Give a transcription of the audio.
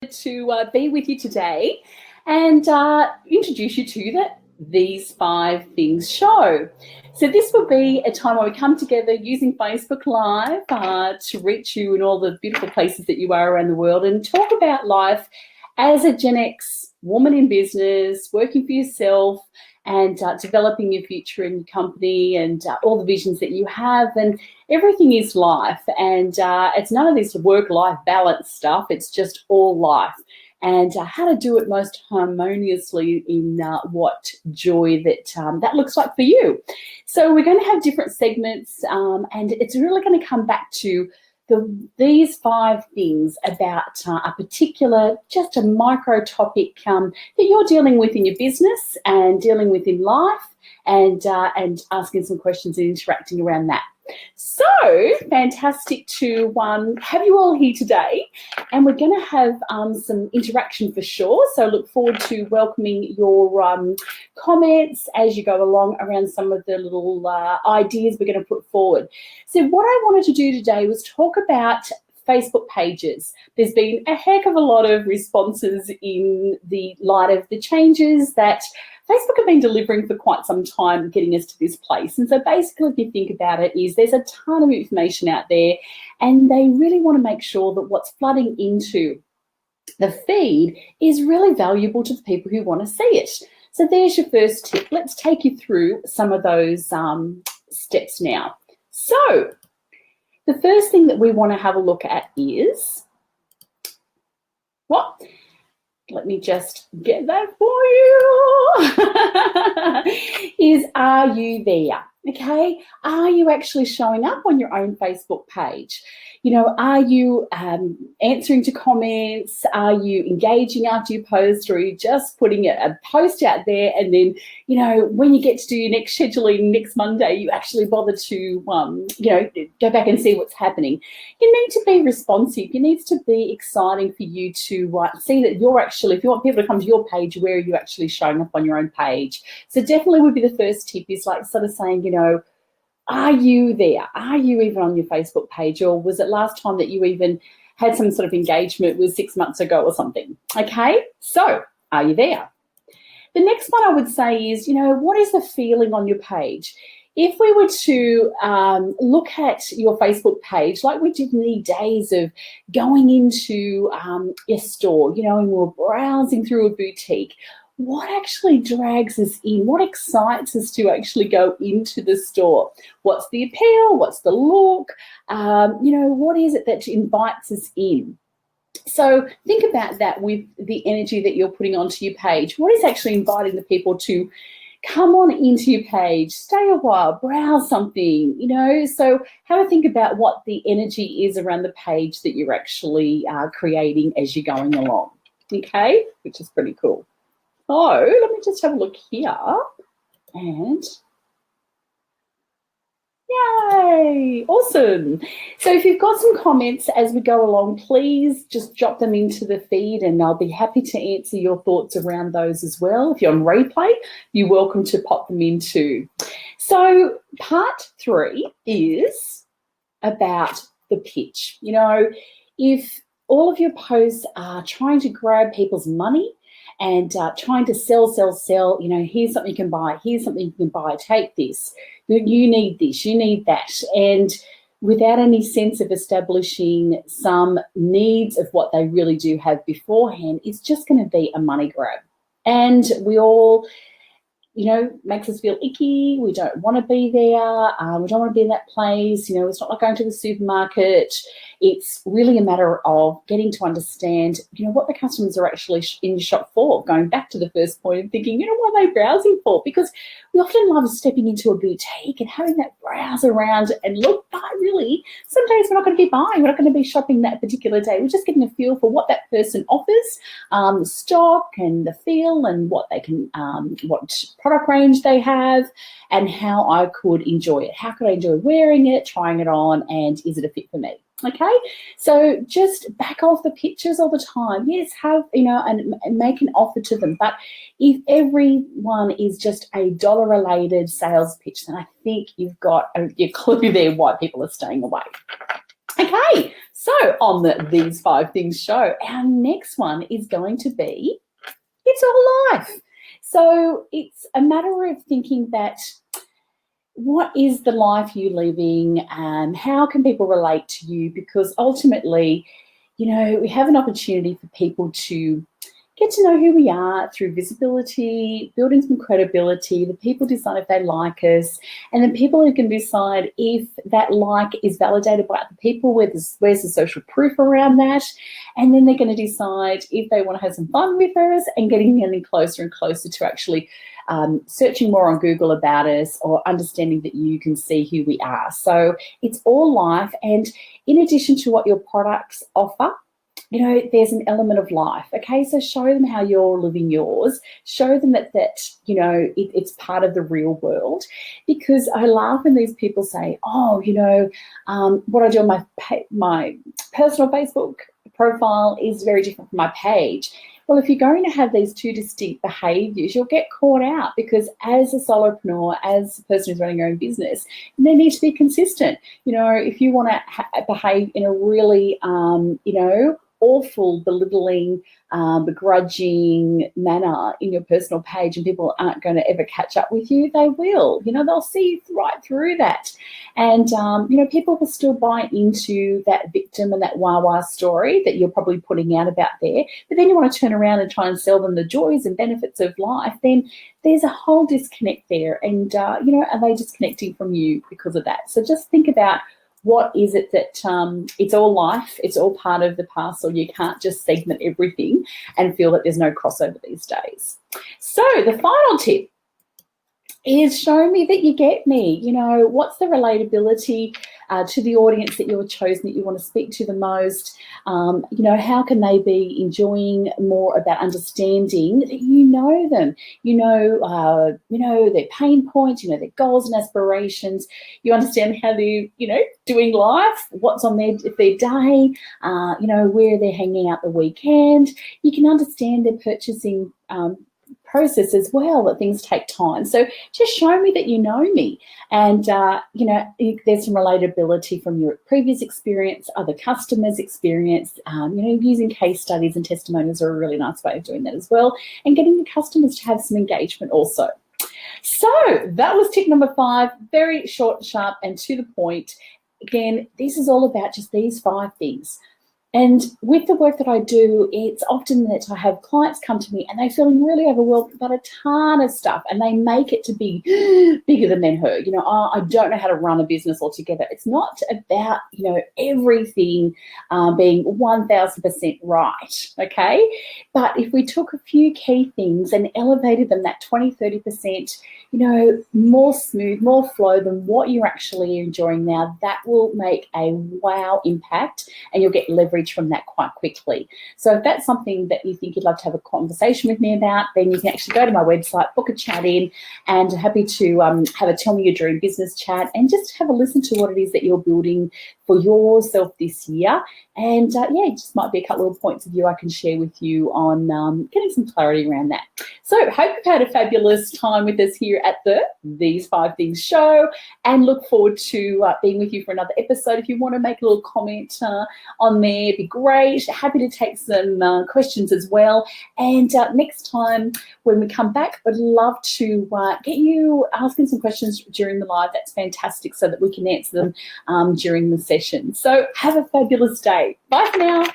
excited to be with you today and introduce you to These 5 Things show. So this will be a time where we come together using Facebook Live to reach you in all the beautiful places that you are around the world and talk about life as a Gen X woman in business, working for yourself and developing your future in your company and all the visions that you have. And everything is life. And it's none of this work-life balance stuff. It's just all life. And how to do it most harmoniously in what joy that looks like for you. So we're going to have different segments, and it's really going to come back to these 5 things about a particular, just a micro topic that you're dealing with in your business and dealing with in life, and asking some questions and interacting around that. So fantastic to have you all here today, and we're going to have some interaction for sure. So look forward to welcoming your comments as you go along around some of the little ideas we're going to put forward. So what I wanted to do today was talk about Facebook pages. There's been a heck of a lot of responses in the light of the changes that Facebook have been delivering for quite some time, getting us to this place. And so basically, if you think about it, is there's a ton of information out there, and they really want to make sure that what's flooding into the feed is really valuable to the people who want to see it. So there's your first tip. Let's take you through some of those steps now. So the first thing that we want to have a look at is what? Let me just get that for you. Is, are you there? Okay, are you actually showing up on your own Facebook page? You know, are you answering to comments? Are you engaging after you post, or are you just putting a post out there and then, you know, when you get to do your next scheduling next Monday, you actually bother to, you know, go back and see what's happening? You need to be responsive. It needs to be exciting for you to see that you're actually, if you want people to come to your page, where are you actually showing up on your own page? So definitely would be the first tip, is like sort of saying, you know, are you there? Are you even on your Facebook page? Or was it last time that you even had some sort of engagement was 6 months ago or something? Okay, so are you there? The next one I would say is, you know, what is the feeling on your page? If we were to look at your Facebook page, like we did in the days of going into your store, you know, and we're browsing through a boutique, what actually drags us in? What excites us to actually go into the store? What's the appeal? What's the look? You know, what is it that invites us in? So think about that with the energy that you're putting onto your page. What is actually inviting the people to come on into your page, stay a while, browse something, you know? So have a think about what the energy is around the page that you're actually creating as you're going along, okay? Which is pretty cool. So let me just have a look here, and yay, awesome. So if you've got some comments as we go along, please just drop them into the feed and I'll be happy to answer your thoughts around those as well. If you're on replay, you're welcome to pop them in too. So part 3 is about the pitch. You know, if all of your posts are trying to grab people's money and trying to sell, you know, here's something you can buy, here's something you can buy, take this, you need this, you need that, and without any sense of establishing some needs of what they really do have beforehand, it's just going to be a money grab. And we all, you know, makes us feel icky. We don't want to be there. We don't want to be in that place. You know, it's not like going to the supermarket. It's really a matter of getting to understand, you know, what the customers are actually in your shop for, going back to the first point and thinking, you know, what are they browsing for? Because we often love stepping into a boutique and having that browse around and look, but really, some days we're not going to be buying. We're not going to be shopping that particular day. We're just getting a feel for what that person offers, the stock and the feel and what they can, what product range they have, and how I could enjoy it. How could I enjoy wearing it, trying it on, and is it a fit for me? Okay, so just back off the pictures all the time. Yes, have, you know, and make an offer to them. But if everyone is just a dollar-related sales pitch, then I think you've got your clue there why people are staying away. Okay, so on These 5 Things show, our next one is going to be It's All Life. So it's a matter of thinking that what is the life you're living and how can people relate to you? Because ultimately, we have an opportunity for people to get to know who we are through visibility, building some credibility. The people decide if they like us, and then people who can decide if that like is validated by other people, where's the social proof around that, and then they're going to decide if they want to have some fun with us and getting any closer and closer to actually searching more on Google about us or understanding that you can see who we are. So it's all life, and in addition to what your products offer, there's an element of life. Okay, so show them how you're living yours. Show them that it's part of the real world. Because I laugh when these people say, "Oh, what I do on my personal Facebook profile is very different from my page." Well, if you're going to have these 2 distinct behaviours, you'll get caught out, because as a solopreneur, as a person who's running your own business, they need to be consistent. If you want to behave in a really, awful, belittling, begrudging manner in your personal page, and people aren't going to ever catch up with you, they will. They'll see right through that. And, people will still buy into that victim and that wah-wah story that you're probably putting out about there. But then you want to turn around and try and sell them the joys and benefits of life, then there's a whole disconnect there. And, are they disconnecting from you because of that? So just think about, what is it that it's all life, it's all part of the parcel. You can't just segment everything and feel that there's no crossover these days. So the final tip is show me that you get me. What's the relatability to the audience that you've chosen, that you want to speak to the most? How can they be enjoying more about understanding that you know them? Their pain points, their goals and aspirations. You understand how they're, doing life, what's on their day, where they're hanging out the weekend. You can understand their purchasing process as well, that things take time. So just show me that you know me, and there's some relatability from your previous experience, other customers' experience. Using case studies and testimonials are a really nice way of doing that as well, and getting your customers to have some engagement also. So that was tip number 5, very short, sharp, and to the point. Again, this is all about just these 5 things. And with the work that I do, it's often that I have clients come to me and they're feeling really overwhelmed about a ton of stuff, and they make it to be bigger than them her. I don't know how to run a business altogether. It's not about, everything being 1000% right, okay? But if we took a few key things and elevated them that 20-30%, more smooth, more flow than what you're actually enjoying now, that will make a wow impact, and you'll get leverage from that quite quickly. So if that's something that you think you'd love to have a conversation with me about, then you can actually go to my website, book a chat in, and happy to have a Tell Me Your Dream Business chat, and just have a listen to what it is that you're building for yourself this year. And it just might be a couple of points of view I can share with you on getting some clarity around that. So hope you've had a fabulous time with us here at These 5 Things show, and look forward to being with you for another episode. If you want to make a little comment on there, it'd be great. Happy to take some questions as well. And next time when we come back, I'd love to get you asking some questions during the live. That's fantastic, so that we can answer them during the session. So have a fabulous day. Bye for now.